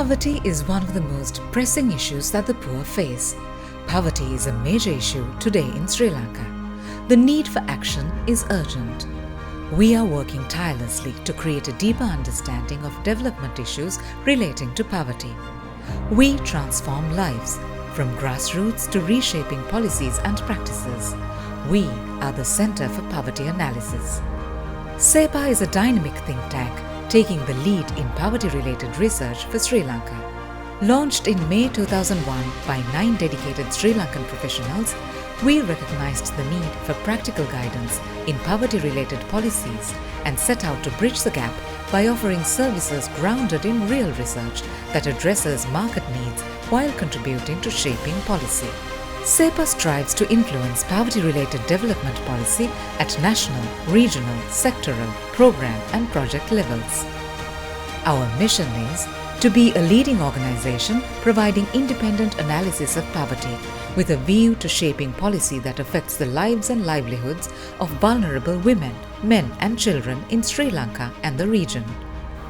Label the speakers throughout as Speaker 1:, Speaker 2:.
Speaker 1: Poverty is one of the most pressing issues that the poor face. Poverty is a major issue today in Sri Lanka. The need for action is urgent. We are working tirelessly to create a deeper understanding of development issues relating to poverty. We transform lives, from grassroots to reshaping policies and practices. We are the Centre for Poverty Analysis. CEPA is a dynamic think tank taking the lead in poverty-related research for Sri Lanka. Launched in May 2001 by 9 dedicated Sri Lankan professionals, we recognized the need for practical guidance in poverty-related policies and set out to bridge the gap by offering services grounded in real research that addresses market needs while contributing to shaping policy. CEPA strives to influence poverty-related development policy at national, regional, sectoral, program and project levels. Our mission is to be a leading organization providing independent analysis of poverty with a view to shaping policy that affects the lives and livelihoods of vulnerable women, men and children in Sri Lanka and the region.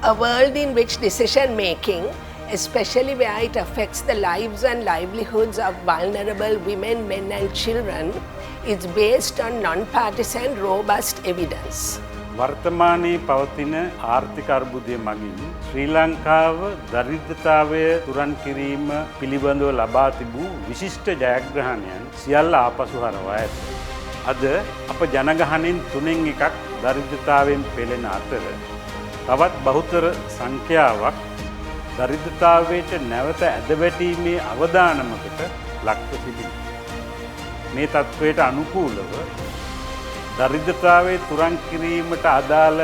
Speaker 2: A world in which decision making, especially where it affects the lives and livelihoods of vulnerable women, men and children, is based on non-partisan robust evidence.
Speaker 3: වර්තමානයේ පවතින ආර්ථික අර්බුදය මගින් ශ්‍රී ලංකාව දරිද්‍රතාවය තුරන් කිරීම පිළිබඳව ලබා තිබූ විශිෂ්ට ජයග්‍රහණයන් සියල්ල ආපසු හරවා ඇත. අද අප ජනගහනයෙන් 3න් 1ක් දරිද්‍රතාවයෙන් පෙළෙන අතර තවත් බහුතර සංඛ්‍යාවක් දරිද්‍රතාවයට නැවත ඇදවැටීමේ අවදානමකට ලක්ව තිබෙනවා. මේ තත්ත්වයට අනුකූලව දරිද්‍රතාවයේ තුරන් කිරීමට අදාළ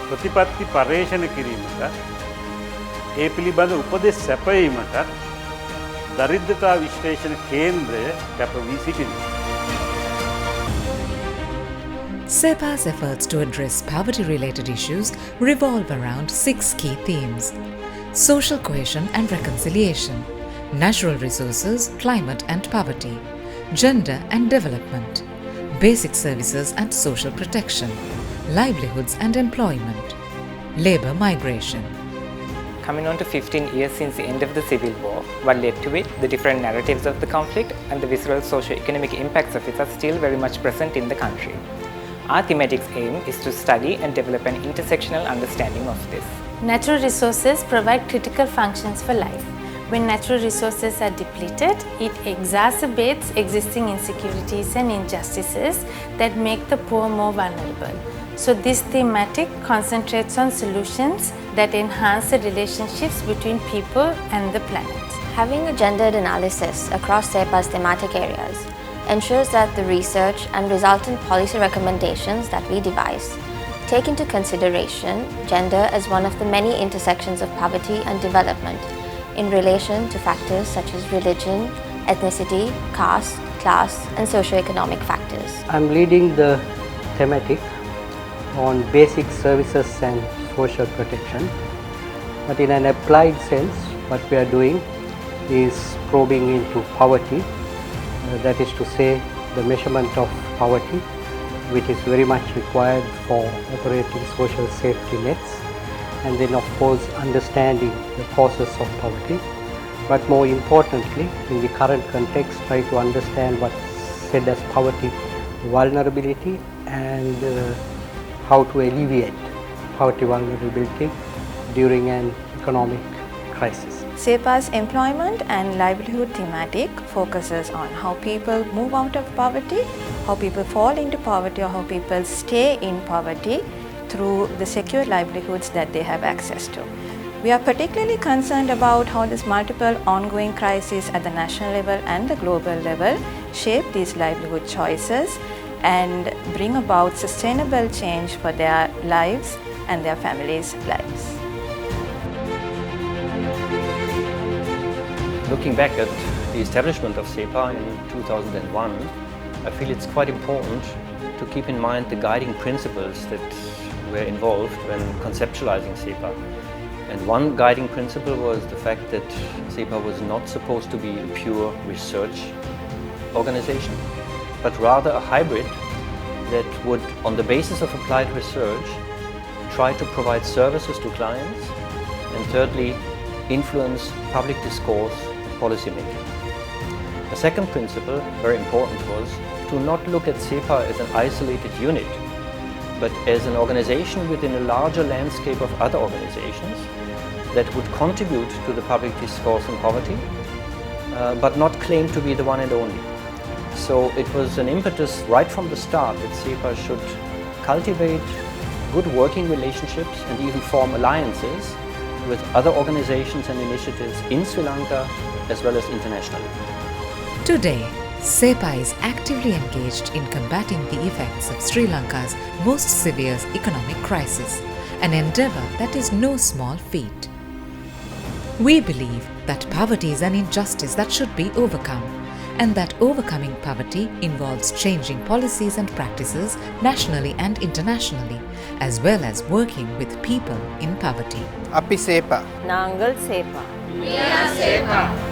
Speaker 3: ප්‍රතිපත්ති පර්යේෂණ කිරීමට ඒ පිළිබඳ උපදෙස් සැපයීමට දරිද්‍රතා විශ්ලේෂණ කේන්ද්‍රය කැප වී සිටිනවා.
Speaker 1: CEPA's efforts to address poverty-related issues revolve around 6 key themes: social cohesion and reconciliation, natural resources, climate and poverty, gender and development, basic services and social protection, livelihoods and employment, labour migration.
Speaker 4: Coming on to 15 years since the end of the Civil War, what led to it, the different narratives of the conflict and the visceral socio-economic impacts of it are still very much present in the country. Our thematic's aim is to study and develop an intersectional understanding of this.
Speaker 5: Natural resources provide critical functions for life. When natural resources are depleted, it exacerbates existing insecurities and injustices that make the poor more vulnerable. So this thematic concentrates on solutions that enhance the relationships between people and the planet.
Speaker 6: Having a gendered analysis across CEPA's thematic areas ensures that the research and resultant policy recommendations that we devise take into consideration gender as one of the many intersections of poverty and development in relation to factors such as religion, ethnicity, caste, class and socio-economic factors.
Speaker 7: I'm leading the thematic on basic services and social protection, but in an applied sense what we are doing is probing into poverty, that is to say the measurement of poverty, which is very much required for operating social safety nets, and then of course understanding the causes of poverty, but more importantly in the current context try to understand what's said as poverty vulnerability and how to alleviate poverty vulnerability during an economic crisis.
Speaker 8: CEPA's employment and livelihood thematic focuses on how people move out of poverty, how people fall into poverty or how people stay in poverty through the secure livelihoods that they have access to. We are particularly concerned about how these multiple ongoing crises at the national level and the global level shape these livelihood choices and bring about sustainable change for their lives and their families' lives.
Speaker 9: Looking back at the establishment of CEPA in 2001, I feel it's quite important to keep in mind the guiding principles that were involved when conceptualizing CEPA. And one guiding principle was the fact that CEPA was not supposed to be a pure research organization, but rather a hybrid that would, on the basis of applied research, try to provide services to clients, and thirdly, influence public discourse and policy making. The second principle, very important, was to not look at CEPA as an isolated unit, but as an organization within a larger landscape of other organizations that would contribute to the public discourse on poverty, but not claim to be the one and only. So it was an impetus right from the start that CEPA should cultivate good working relationships and even form alliances with other organizations and initiatives in Sri Lanka as well as internationally.
Speaker 1: Today, CEPA is actively engaged in combating the effects of Sri Lanka's most severe economic crisis, an endeavour that is no small feat. We believe that poverty is an injustice that should be overcome, and that overcoming poverty involves changing policies and practices nationally and internationally, as well as working with people in poverty.
Speaker 10: Api CEPA.
Speaker 8: Nangal CEPA.
Speaker 2: We are CEPA.